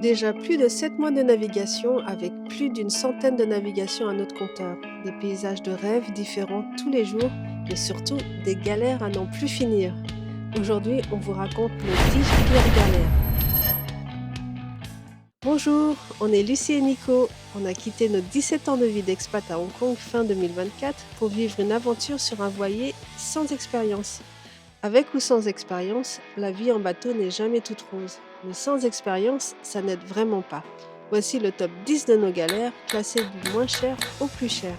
Déjà plus de 7 mois de navigation avec plus d'une centaine de navigations à notre compteur. Des paysages de rêve différents tous les jours, mais surtout des galères à n'en plus finir. Aujourd'hui, on vous raconte nos 10 pires galères. Bonjour, on est Lucie et Nico. On a quitté nos 17 ans de vie d'expat à Hong Kong fin 2024 pour vivre une aventure sur un voilier sans expérience. Avec ou sans expérience, la vie en bateau n'est jamais toute rose. Mais sans expérience, ça n'aide vraiment pas. Voici le top 10 de nos galères, classées du moins cher au plus cher.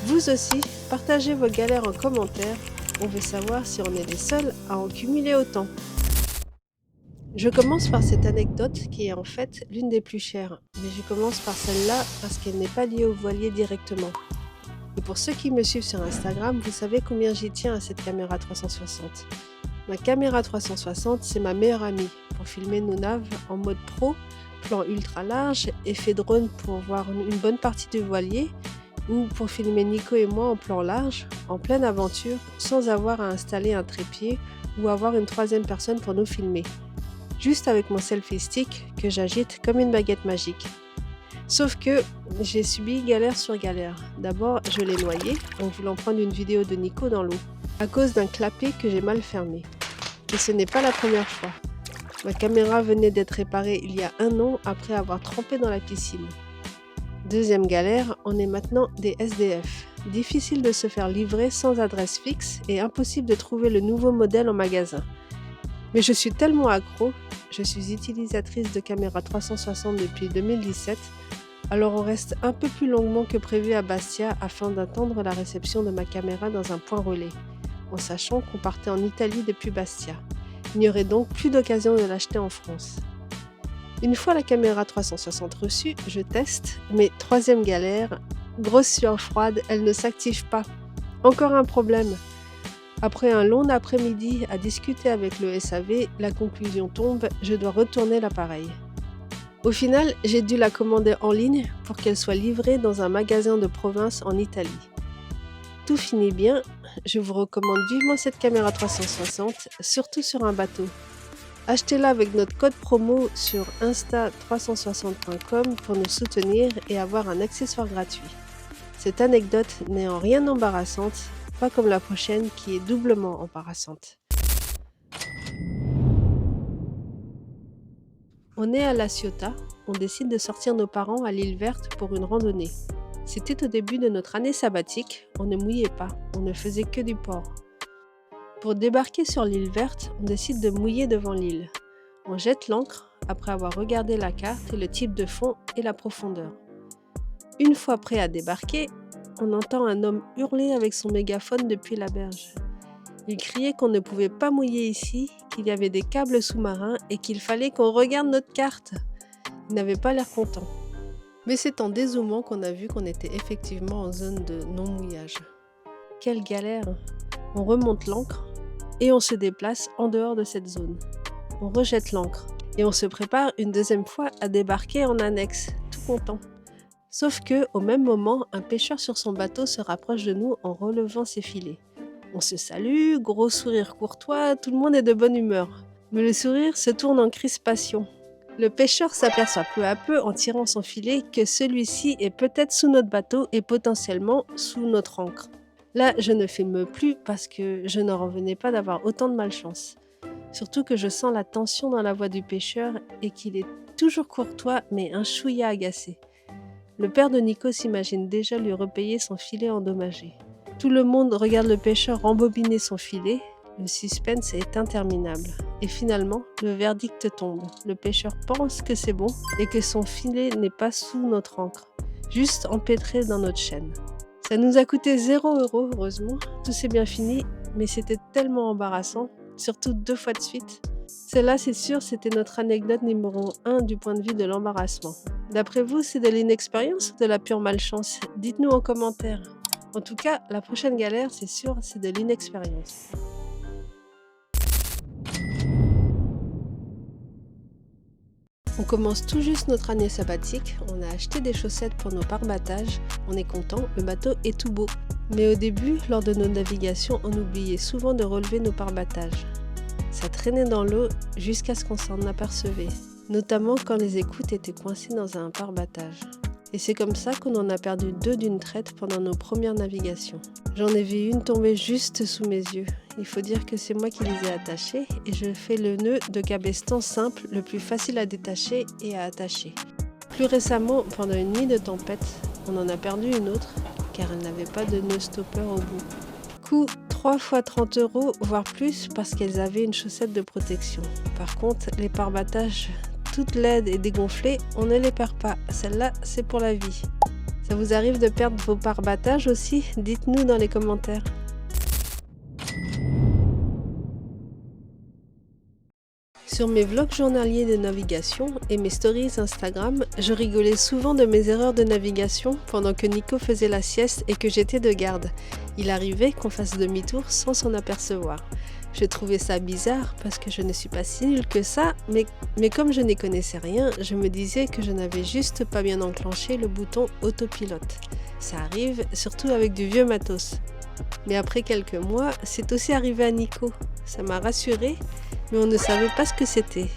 Vous aussi, partagez vos galères en commentaire. On veut savoir si on est les seuls à en cumuler autant. Je commence par cette anecdote qui est en fait l'une des plus chères. Mais je commence par celle-là parce qu'elle n'est pas liée au voilier directement. Et pour ceux qui me suivent sur Instagram, vous savez combien j'y tiens à cette caméra 360. Ma caméra 360, c'est ma meilleure amie pour filmer nos naves en mode pro, plan ultra large, effet drone pour voir une bonne partie du voilier, ou pour filmer Nico et moi en plan large, en pleine aventure, sans avoir à installer un trépied ou avoir une troisième personne pour nous filmer. Juste avec mon selfie stick que j'agite comme une baguette magique. Sauf que j'ai subi galère sur galère. D'abord, je l'ai noyé en voulant prendre une vidéo de Nico dans l'eau, à cause d'un clapet que j'ai mal fermé. Et ce n'est pas la première fois. Ma caméra venait d'être réparée il y a 1 an après avoir trempé dans la piscine. Deuxième galère, on est maintenant des SDF. Difficile de se faire livrer sans adresse fixe et impossible de trouver le nouveau modèle en magasin. Mais je suis tellement accro, je suis utilisatrice de caméra 360 depuis 2017, alors on reste un peu plus longuement que prévu à Bastia afin d'attendre la réception de ma caméra dans un point relais, en sachant qu'on partait en Italie depuis Bastia. Il n'y aurait donc plus d'occasion de l'acheter en France. Une fois la caméra 360 reçue, je teste, mais troisième galère, grosse sueur froide, elle ne s'active pas. Encore un problème. Après un long après-midi à discuter avec le SAV, la conclusion tombe, je dois retourner l'appareil. Au final, j'ai dû la commander en ligne pour qu'elle soit livrée dans un magasin de province en Italie. Tout finit bien, je vous recommande vivement cette caméra 360, surtout sur un bateau. Achetez-la avec notre code promo sur insta360.com pour nous soutenir et avoir un accessoire gratuit. Cette anecdote n'est en rien embarrassante, pas comme la prochaine qui est doublement embarrassante. On est à La Ciotat, on décide de sortir nos parents à l'île verte pour une randonnée. C'était au début de notre année sabbatique, on ne mouillait pas, on ne faisait que du port. Pour débarquer sur l'île verte, on décide de mouiller devant l'île. On jette l'ancre après avoir regardé la carte et le type de fond et la profondeur. Une fois prêt à débarquer, on entend un homme hurler avec son mégaphone depuis la berge. Il criait qu'on ne pouvait pas mouiller ici, qu'il y avait des câbles sous-marins et qu'il fallait qu'on regarde notre carte. Il n'avait pas l'air content. Mais c'est en dézoomant qu'on a vu qu'on était effectivement en zone de non-mouillage. Quelle galère! On remonte l'ancre et on se déplace en dehors de cette zone. On rejette l'ancre et on se prépare une deuxième fois à débarquer en annexe, tout content. Sauf que, au même moment, un pêcheur sur son bateau se rapproche de nous en relevant ses filets. On se salue, gros sourire courtois, tout le monde est de bonne humeur. Mais le sourire se tourne en crispation. Le pêcheur s'aperçoit peu à peu, en tirant son filet, que celui-ci est peut-être sous notre bateau et potentiellement sous notre ancre. Là, je ne filme plus parce que je n'en revenais pas d'avoir autant de malchance. Surtout que je sens la tension dans la voix du pêcheur et qu'il est toujours courtois mais un chouïa agacé. Le père de Nico s'imagine déjà lui repayer son filet endommagé. Tout le monde regarde le pêcheur rembobiner son filet. Le suspense est interminable. Et finalement, le verdict tombe. Le pêcheur pense que c'est bon et que son filet n'est pas sous notre ancre, juste empêtré dans notre chaîne. Ça nous a coûté 0 €, heureusement. Tout s'est bien fini, mais c'était tellement embarrassant, surtout 2 fois de suite. Celle-là, c'est sûr, c'était notre anecdote numéro 1 du point de vue de l'embarrassement. D'après vous, c'est de l'inexpérience ou de la pure malchance? Dites-nous en commentaire. En tout cas, la prochaine galère, c'est sûr, c'est de l'inexpérience. On commence tout juste notre année sabbatique, on a acheté des chaussettes pour nos pare-battages, on est content, le bateau est tout beau. Mais au début, lors de nos navigations, on oubliait souvent de relever nos pare-battages. Ça traînait dans l'eau jusqu'à ce qu'on s'en apercevait. notamment quand les écoutes étaient coincées dans un pare-battage. Et c'est comme ça qu'on en a perdu 2 d'une traite pendant nos premières navigations. J'en ai vu une tomber juste sous mes yeux. Il faut dire que c'est moi qui les ai attachées et je fais le nœud de cabestan simple, le plus facile à détacher et à attacher. Plus récemment, pendant une nuit de tempête, on en a perdu une autre car elle n'avait pas de nœud stopper au bout. Coût 3 fois 30 €, voire plus parce qu'elles avaient une chaussette de protection. Par contre, les pare-battages toutes laides et dégonflées, on ne les perd pas. Celle-là, c'est pour la vie. Ça vous arrive de perdre vos pare-battages aussi? Dites-nous dans les commentaires. Sur mes vlogs journaliers de navigation et mes stories Instagram, je rigolais souvent de mes erreurs de navigation pendant que Nico faisait la sieste et que j'étais de garde. Il arrivait qu'on fasse demi-tour sans s'en apercevoir. Je trouvais ça bizarre parce que je ne suis pas si nulle que ça, mais comme je n'y connaissais rien, je me disais que je n'avais juste pas bien enclenché le bouton autopilote. Ça arrive, surtout avec du vieux matos. Mais après quelques mois, c'est aussi arrivé à Nico. Ça m'a rassurée, mais on ne savait pas ce que c'était.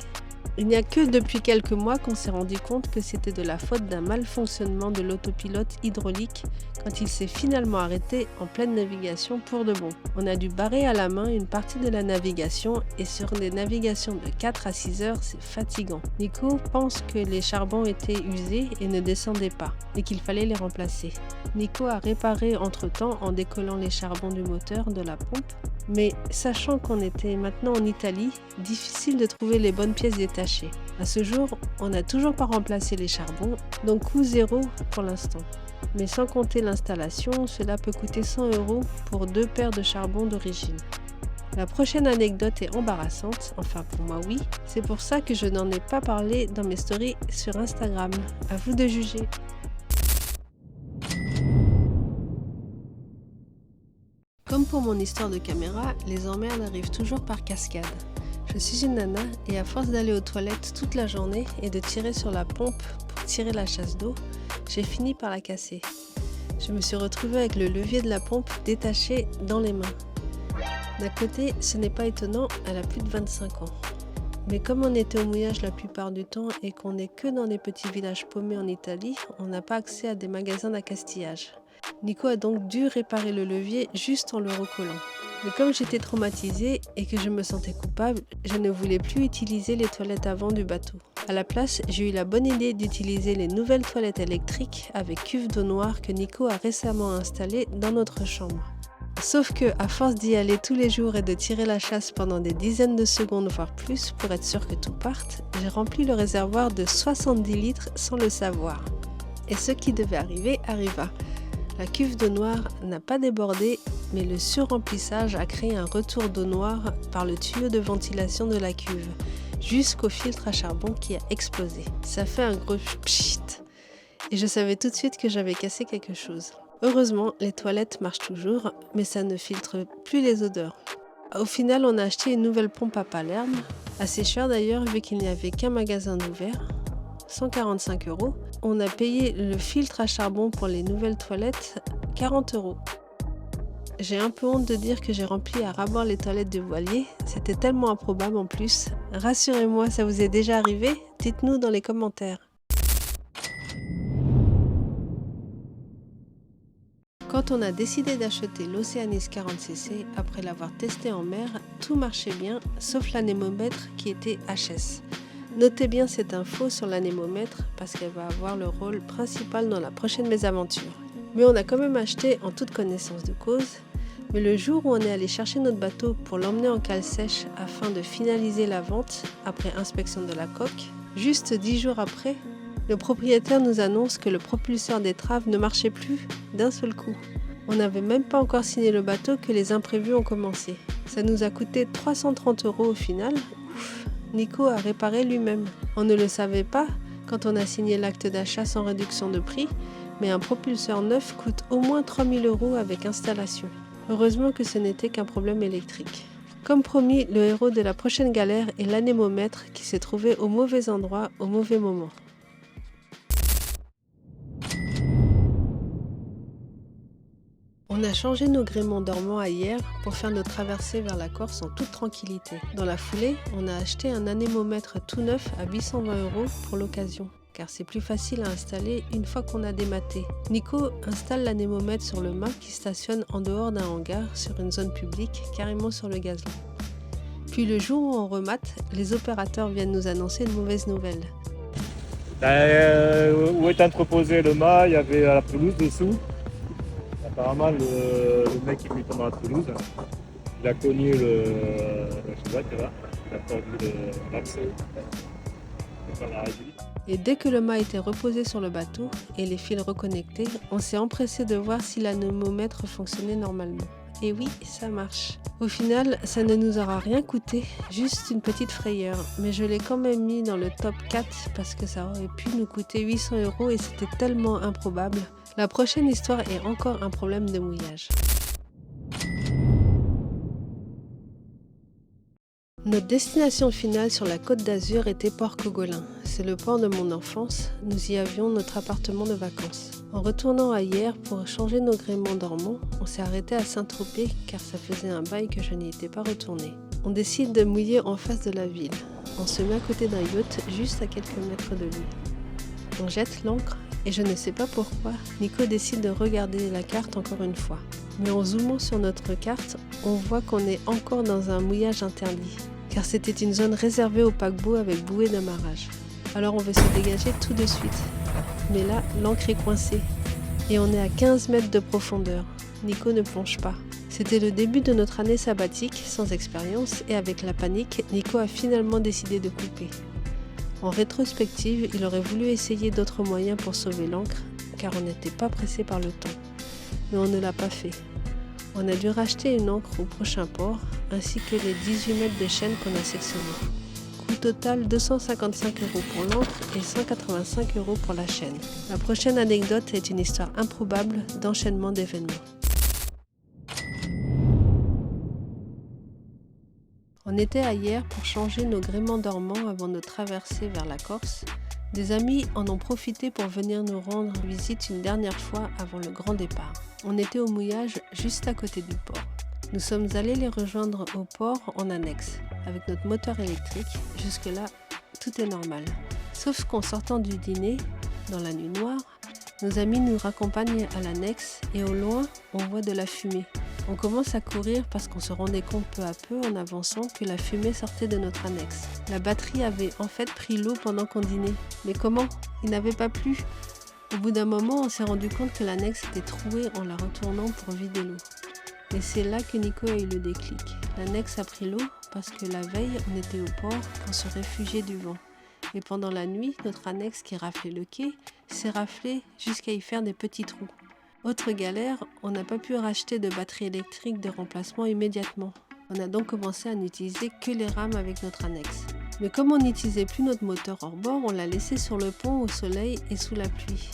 Il n'y a que depuis quelques mois qu'on s'est rendu compte que c'était de la faute d'un malfonctionnement de l'autopilote hydraulique quand il s'est finalement arrêté en pleine navigation pour de bon. On a dû barrer à la main une partie de la navigation et sur des navigations de 4 à 6 heures, c'est fatigant. Nico pense que les charbons étaient usés et ne descendaient pas et qu'il fallait les remplacer. Nico a réparé entre-temps en décollant les charbons du moteur de la pompe. Mais sachant qu'on était maintenant en Italie, difficile de trouver les bonnes pièces détachées. À ce jour, on n'a toujours pas remplacé les charbons, donc coût 0 pour l'instant. Mais sans compter l'installation, cela peut coûter 100 € pour 2 paires de charbon d'origine. La prochaine anecdote est embarrassante, enfin pour moi oui, c'est pour ça que je n'en ai pas parlé dans mes stories sur Instagram. À vous de juger. Comme pour mon histoire de caméra, les emmerdes arrivent toujours par cascade. Je suis une nana et à force d'aller aux toilettes toute la journée et de tirer sur la pompe pour tirer la chasse d'eau, j'ai fini par la casser. Je me suis retrouvée avec le levier de la pompe détaché dans les mains. D'un côté, ce n'est pas étonnant, elle a plus de 25 ans. Mais comme on était au mouillage la plupart du temps et qu'on n'est que dans des petits villages paumés en Italie, on n'a pas accès à des magasins d'accastillage. Nico a donc dû réparer le levier juste en le recollant. Mais comme j'étais traumatisée et que je me sentais coupable, je ne voulais plus utiliser les toilettes avant du bateau. À la place, j'ai eu la bonne idée d'utiliser les nouvelles toilettes électriques avec cuve d'eau noire que Nico a récemment installées dans notre chambre. Sauf que, à force d'y aller tous les jours et de tirer la chasse pendant des dizaines de secondes voire plus pour être sûr que tout parte, j'ai rempli le réservoir de 70 litres sans le savoir. Et ce qui devait arriver arriva. La cuve d'eau noire n'a pas débordé, mais le surremplissage a créé un retour d'eau noire par le tuyau de ventilation de la cuve, jusqu'au filtre à charbon qui a explosé. Ça fait un gros pchit, et je savais tout de suite que j'avais cassé quelque chose. Heureusement, les toilettes marchent toujours, mais ça ne filtre plus les odeurs. Au final, on a acheté une nouvelle pompe à Palerme, assez chère d'ailleurs vu qu'il n'y avait qu'un magasin d'ouvert. 145 €. On a payé le filtre à charbon pour les nouvelles toilettes 40 €. J'ai un peu honte de dire que j'ai rempli à ras-bord les toilettes de voilier, c'était tellement improbable en plus. Rassurez-moi, ça vous est déjà arrivé? Dites-nous dans les commentaires. Quand on a décidé d'acheter l'Oceanis 40cc, après l'avoir testé en mer, tout marchait bien, sauf l'anémomètre qui était HS. Notez bien cette info sur l'anémomètre parce qu'elle va avoir le rôle principal dans la prochaine mésaventure. Mais on a quand même acheté en toute connaissance de cause. Mais le jour où on est allé chercher notre bateau pour l'emmener en cale sèche afin de finaliser la vente après inspection de la coque, juste 10 jours après, le propriétaire nous annonce que le propulseur d'étrave ne marchait plus d'un seul coup. On n'avait même pas encore signé le bateau que les imprévus ont commencé. Ça nous a coûté 330 € au final. Ouf. Nico a réparé lui-même. On ne le savait pas quand on a signé l'acte d'achat sans réduction de prix, mais un propulseur neuf coûte au moins 3000 € avec installation. Heureusement que ce n'était qu'un problème électrique. Comme promis, le héros de la prochaine galère est l'anémomètre qui s'est trouvé au mauvais endroit au mauvais moment. On On a changé nos gréements dormants à hier pour faire notre traversée vers la Corse en toute tranquillité. Dans la foulée, on a acheté un anémomètre tout neuf à 820 € pour l'occasion, car c'est plus facile à installer une fois qu'on a dématé. Nico installe l'anémomètre sur le mât qui stationne en dehors d'un hangar sur une zone publique, carrément sur le gazon. Puis le jour où on remate, les opérateurs viennent nous annoncer une mauvaise nouvelle. Où est entreposé le mât, il y avait la pelouse dessous. Apparemment, le mec qui fait tomber la pelouse, il a cogné le chevette là, il a tordu l'axe. Et dès que le mât était reposé sur le bateau et les fils reconnectés, on s'est empressé de voir si l'anémomètre fonctionnait normalement. Et oui, ça marche. Au final, ça ne nous aura rien coûté, juste une petite frayeur. Mais je l'ai quand même mis dans le top 4 parce que ça aurait pu nous coûter 800 € et c'était tellement improbable. La prochaine histoire est encore un problème de mouillage. Notre destination finale sur la Côte d'Azur était Port-Cogolin. C'est le port de mon enfance. Nous y avions notre appartement de vacances. En retournant à hier pour changer nos gréements dormants, on s'est arrêté à Saint-Tropez car ça faisait un bail que je n'y étais pas retournée. On décide de mouiller en face de la ville. On se met à côté d'un yacht juste à quelques mètres de lui. On jette l'ancre et je ne sais pas pourquoi, Nico décide de regarder la carte encore une fois. Mais en zoomant sur notre carte, on voit qu'on est encore dans un mouillage interdit, car c'était une zone réservée aux paquebots avec bouée d'amarrage. Alors on veut se dégager tout de suite. Mais là, l'ancre est coincée et on est à 15 mètres de profondeur. Nico ne plonge pas. C'était le début de notre année sabbatique, sans expérience, et avec la panique, Nico a finalement décidé de couper. En rétrospective, il aurait voulu essayer d'autres moyens pour sauver l'ancre, car on n'était pas pressé par le temps. Mais on ne l'a pas fait. On a dû racheter une ancre au prochain port, ainsi que les 18 mètres de chaîne qu'on a sectionnés. Coût total 255 € pour l'ancre et 185 € pour la chaîne. La prochaine anecdote est une histoire improbable d'enchaînement d'événements. On était à hier pour changer nos gréements dormants avant de traverser vers la Corse. Des amis en ont profité pour venir nous rendre visite une dernière fois avant le grand départ. On était au mouillage juste à côté du port. Nous sommes allés les rejoindre au port en annexe, avec notre moteur électrique. Jusque-là, tout est normal. Sauf qu'en sortant du dîner, dans la nuit noire, nos amis nous raccompagnent à l'annexe et au loin, on voit de la fumée. On commence à courir parce qu'on se rendait compte peu à peu en avançant que la fumée sortait de notre annexe. La batterie avait en fait pris l'eau pendant qu'on dînait. Mais comment? Il n'avait pas plu. Au bout d'un moment, on s'est rendu compte que l'annexe était trouée en la retournant pour vider l'eau. Et c'est là que Nico a eu le déclic. L'annexe a pris l'eau parce que la veille, on était au port pour se réfugier du vent. Et pendant la nuit, notre annexe qui raflait le quai s'est raflée jusqu'à y faire des petits trous. Autre galère, on n'a pas pu racheter de batterie électrique de remplacement immédiatement. On a donc commencé à n'utiliser que les rames avec notre annexe. Mais comme on n'utilisait plus notre moteur hors bord, on l'a laissé sur le pont au soleil et sous la pluie.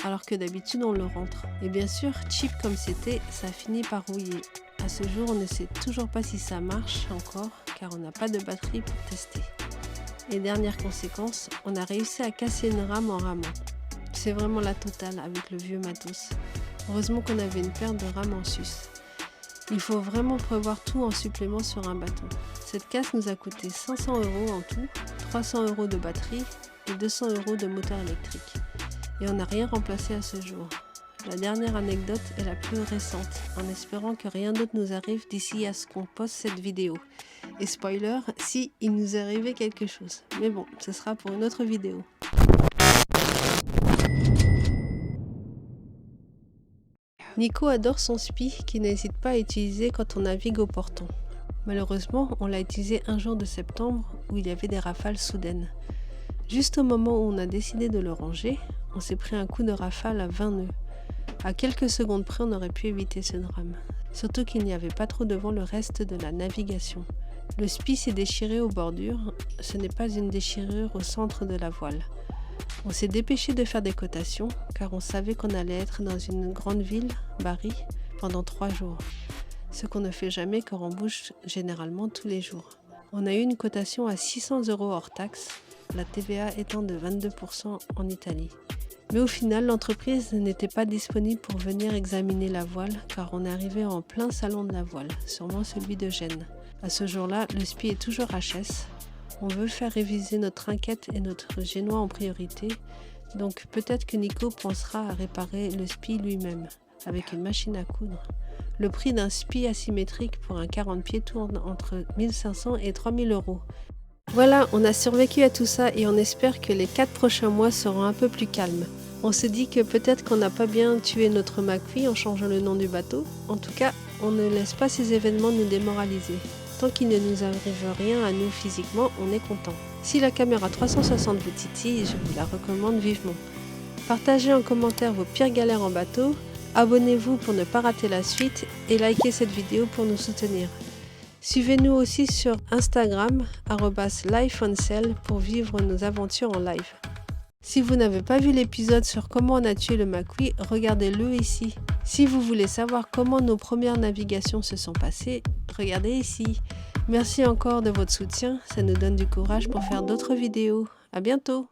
Alors que d'habitude on le rentre. Et bien sûr, cheap comme c'était, ça a fini par rouiller. À ce jour, on ne sait toujours pas si ça marche encore, car on n'a pas de batterie pour tester. Et dernière conséquence, on a réussi à casser une rame en ramant. C'est vraiment la totale avec le vieux matos. Heureusement qu'on avait une paire de rames en sus. Il faut vraiment prévoir tout en supplément sur un bateau. Cette casse nous a coûté 500 € en tout, 300 € de batterie et 200 € de moteur électrique. Et on n'a rien remplacé à ce jour. La dernière anecdote est la plus récente, en espérant que rien d'autre nous arrive d'ici à ce qu'on poste cette vidéo. Et spoiler, si il nous est arrivé quelque chose. Mais bon, ce sera pour une autre vidéo. Nico adore son spi qu'il n'hésite pas à utiliser quand on navigue au portant. Malheureusement, on l'a utilisé un jour de septembre où il y avait des rafales soudaines. Juste au moment où on a décidé de le ranger, on s'est pris un coup de rafale à 20 nœuds. À quelques secondes près, on aurait pu éviter ce drame. Surtout qu'il n'y avait pas trop de vent le reste de la navigation. Le spi s'est déchiré aux bordures, ce n'est pas une déchirure au centre de la voile. On s'est dépêché de faire des cotations, car on savait qu'on allait être dans une grande ville, Bari, pendant 3 jours. Ce qu'on ne fait jamais car on bouge généralement tous les jours. On a eu une cotation à 600 € hors taxe, la TVA étant de 22% en Italie. Mais au final, l'entreprise n'était pas disponible pour venir examiner la voile car on est arrivé en plein salon de la voile, sûrement celui de Gênes. À ce jour-là, le SPI est toujours HS. On veut faire réviser notre trinquette et notre génois en priorité, donc peut-être que Nico pensera à réparer le SPI lui-même, avec une machine à coudre. Le prix d'un SPI asymétrique pour un 40 pieds tourne entre 1500 et 3000 euros. Voilà, on a survécu à tout ça et on espère que les 4 prochains mois seront un peu plus calmes. On se dit que peut-être qu'on n'a pas bien tué notre McQueen en changeant le nom du bateau. En tout cas, on ne laisse pas ces événements nous démoraliser. Tant qu'il ne nous arrive rien à nous physiquement, on est content. Si la caméra 360 vous titille, je vous la recommande vivement. Partagez en commentaire vos pires galères en bateau, abonnez-vous pour ne pas rater la suite et likez cette vidéo pour nous soutenir. Suivez-nous aussi sur Instagram, @lifeoncel pour vivre nos aventures en live. Si vous n'avez pas vu l'épisode sur comment on a tué le McQueen, regardez-le ici. Si vous voulez savoir comment nos premières navigations se sont passées, regardez ici. Merci encore de votre soutien, ça nous donne du courage pour faire d'autres vidéos. À bientôt!